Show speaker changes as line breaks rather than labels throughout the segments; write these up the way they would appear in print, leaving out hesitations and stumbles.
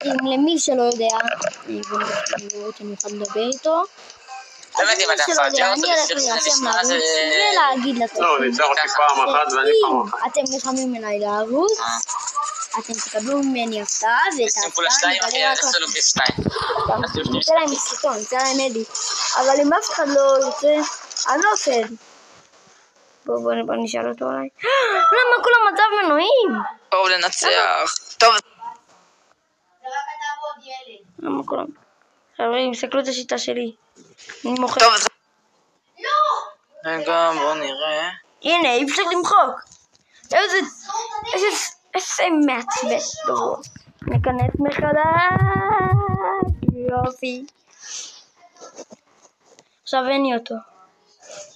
למי שלא יודע, אני יכול לדבר איתו.
באמת אם אתה מפג'ר אותו
אני הולך להירשם לערוץ ולהגיד לצופים.
לא, ניצח אותי פעם אחת ואני פעם אחת.
אם אתם נלחמים אליי לערוץ, אתם תקבלו ממני הפתעה, ואת ההפתעה נגלה רק לכם. ניתן להם סרטון, ניתן להם אדיט. אבל אם אף אחד לא יוצא, אני לא עושה את זה. בוא נשאל אותו עליי. למה כולם מצב מנועים?
בואו לנצח. טוב.
למה כולם? חברים, סתכלו את השיטה שלי. אני מוחק.
טוב, רגע, בואו נראה.
הנה, אי אפשר למחוק. איזה מעצבן. טוב, נכנס מחדש. יופי. עכשיו אין לי אותו.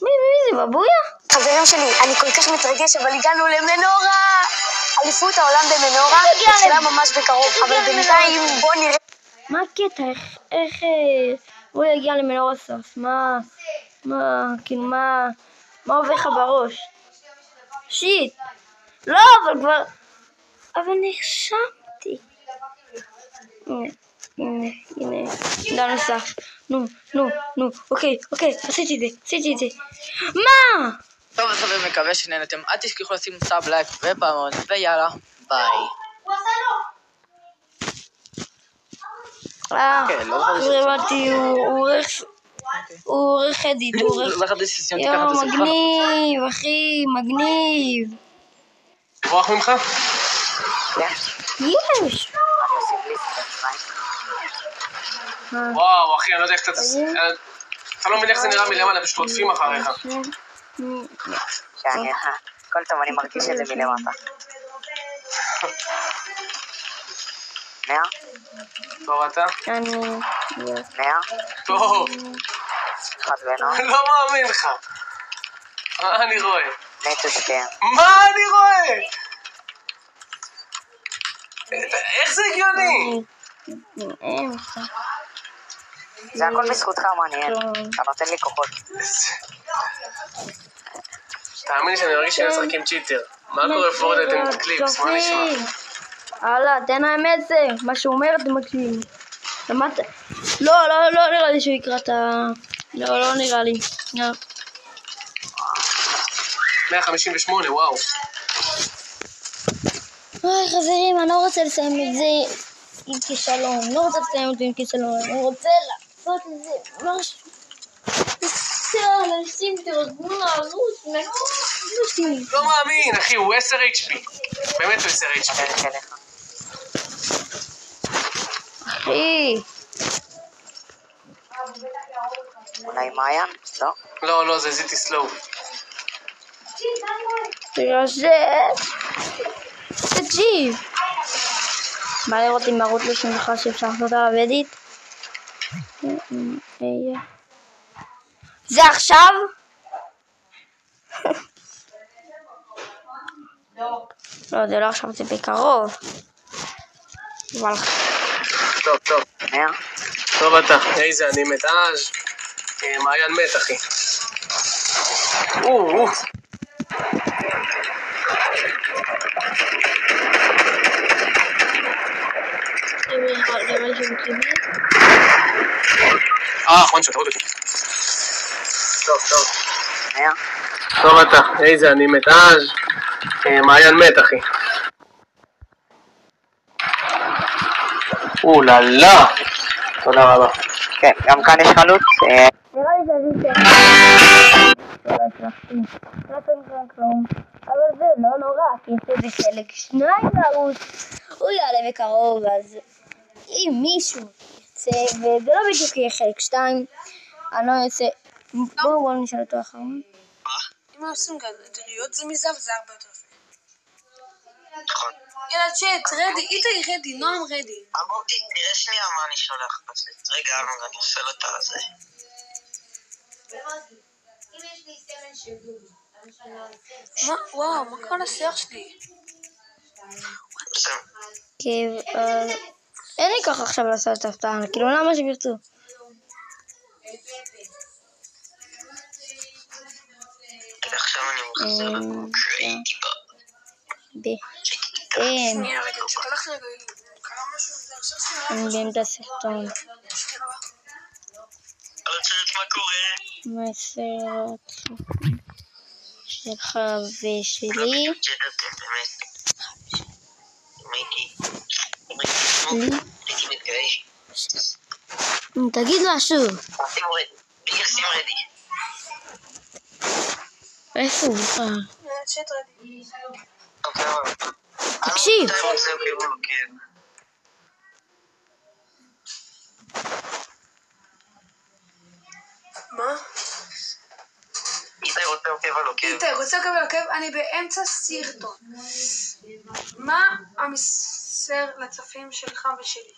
מי זה, בבויה?
חברים שלי, אני כל כך מתרגש, אבל הגענו למנורה. אליפות העולם במנורה, התחילה ממש בקרוב, אבל בינתיים בוא נראה.
מה הקטע? איך הוא יגיע למנורה סוף? כאילו מה עובר לך בראש? שיט! לא, אבל כבר... אבל נרשמתי. הנה, עמדה נוסף. נו, אוקיי, עשיתי את זה. מה?
טוב, אז חברים, מקווה שנהנתם. אל תשכחו לשים סאב, לייק ופעמון, ויאללה, ביי.
הבנתי, הוא עורך אדיט, יואו, מגניב, אחי, מגניב.
תברח ממך?
יש.
וואו, אחי, אני לא יודע איך אתה... אתה לא מבין איך זה נראה מלמעלה, פשוט רודפים אחריך.
כל טוב, אני מרגיש את זה מלמטה. 100?
טוב, אתה?
אני...
100?
טוב.
אחד בנו.
לא מאמין לך. מה אני רואה?
נטו שתיהם.
מה אני רואה? איך זה הגיוני?
זה הכל בזכותך, מעניין. אתה נותן לי כוחות.
תאמין לי שאני מרגיש שאני משחק עם צ'יטר. מה קורה פורדנט עם קליפס? מה נשמע?
הלאה, תן להם את זה. מה שהוא אומר אתם מקשיבים. למדת? לא נראה לי שהוא יקרא את ה... לא נראה לי.
158, וואו.
חברים, אני לא רוצה לסיים את זה עם כישלון. אני רוצה לעשות לזה משהו. אנשים תרגמו לערוץ.
לא מאמין, אחי, הוא 10 HP. באמת הוא 10 HP.
אחי.
אולי מעיין? לא.
לא, זה זיטי סלואו.
תקשיב. בא לראות עם ערוץ לשמך שאפשר לעשות עליו אדיט. זה עכשיו? לא, זה לא עכשיו, זה בקרוב.
טוב.
100?
טוב אתה, איזה אני מת אז. מעיין מת, אחי. חונצ'ו, תראו אותי. טוב.
100?
טוב אתה, איזה אני מת אז. מעיין מת, אחי. אוללה. תודה רבה.
כן, גם כאן יש חלוץ.
נראה לי שזה אבל זה לא נורא, כי זה חלק 2 לערוץ, הוא יעלה בקרוב, אז אם מישהו ירצה, וזה לא בדיוק יהיה חלק 2, אני לא יוצא, בואו נשאל אותו אחרון.
אם עושים גדריות זה מזה וזה הרבה יותר יפה. נכון. יאללה צ'אט, רדי, איתי רדי, נועם רדי.
אמרתי, תראה שנייה מה אני שולח בצאת. רגע, אני עושה לו את הזה.
וואו, מה קרה לשיח שלי?
אין לי ככה עכשיו לעשות את הפתעה, כאילו למה שברצו?
עכשיו אני מחזיר לקרייטי בה.
שנייה רגע, הולך רגע, קרה משהו?
אני באמצע הסרטון.
מה קורה?
מסר שלך ושלי.
הייתי מתגייש.
תגיד משהו.
שים רדי.
איפה הוא?
צ'אט רדי.
תקשיב.
מה?
איתי רוצה עוקב על עוקב.
איתי רוצה עוקב על עוקב, אני באמצע סרטון. מה המסר לצופים שלך ושלי?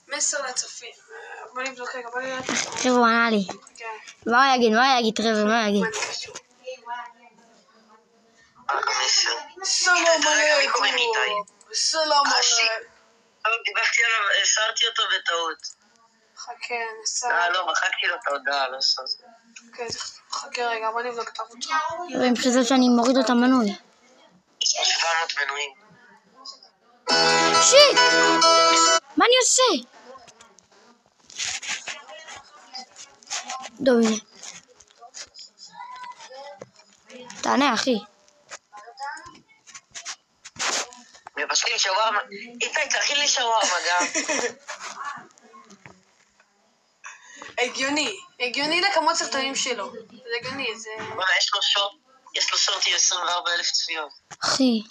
מסר לצופים. בוא נבדוק רגע, בוא נראה.
חבר'ה, הוא ענה לי. מה הוא יגיד, חבר'ה, מה הוא יגיד?
המסר.
סלאם עליכום. סלאם עליכום.
דיברתי עליו, הסרתי אותו בטעות.
חכה, נסע.
לא, מחקתי לו את ההודעה, לא סוף.
חכה רגע, בוא נבדוק את הערוץ.
הם חושבים שאני מוריד אותם מנוי.
700 מנויים.
שיט! מה אני עושה? טוב, הנה. תענה, אחי.
מבשלים שווארמה. איתי, תכין לי שווארמה גם.
הגיוני לכמות סרטונים שלו. זה הגיוני, זה...
יש לו שורט עם 24,000 צפיות.
אחי.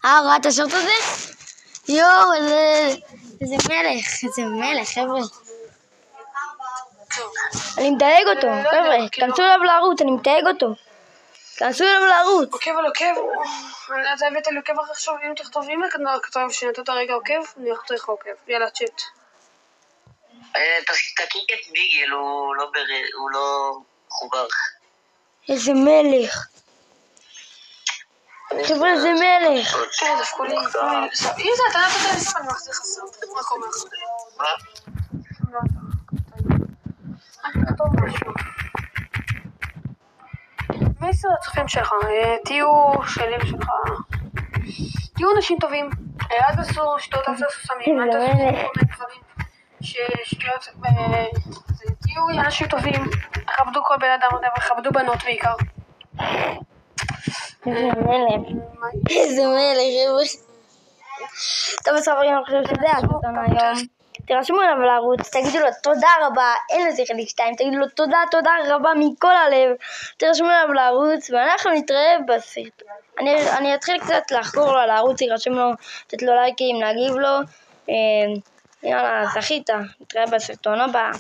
ראה את השורט הזה? יואו, איזה מלך, חבר'ה. אני מתייג אותו, חבר'ה. כנסו אליו לערוץ, אני מתייג אותו. כנסו אליו לערוץ.
עוקב על עוקב. אתה הבאת לי עוקב עכשיו, אם תכתוב אימא, כתוב שנתת הרגע עוקב, אני אכתוב לך עוקב. יאללה, צ'אט.
תקיק את ביגל, הוא לא חובר.
איזה מלך. חבר'ה, איזה מלך.
דווקא לי. אם זה, אתה נתת לי סתם, אני מחזיר חסר. רק אומר לך.
מה?
רק כתוב משהו. מסר לצופים שלך, תהיו שלים שלך. תהיו אנשים טובים. אל תעשו שטויות, אל תעשו סמים. אל תעשו כל מיני דברים. שטויות, תהיו אנשים טובים, כבדו כל בן אדם, וכבדו בנות בעיקר.
איזה מלך. טוב, בסופרים, אני חושב שזה הסרטון היום. תירשמו אליו לערוץ, תגידו לו תודה רבה, אין לזה חלק 2, תגידו לו תודה רבה מכל הלב. תירשמו אליו לערוץ, ואנחנו נתראה בסרטון. אני אתחיל קצת לחקור לו על הערוץ, תירשמו לו, לתת לו לייקים, להגיב לו. יאללה, זכית, נתראה בסרטון הבא.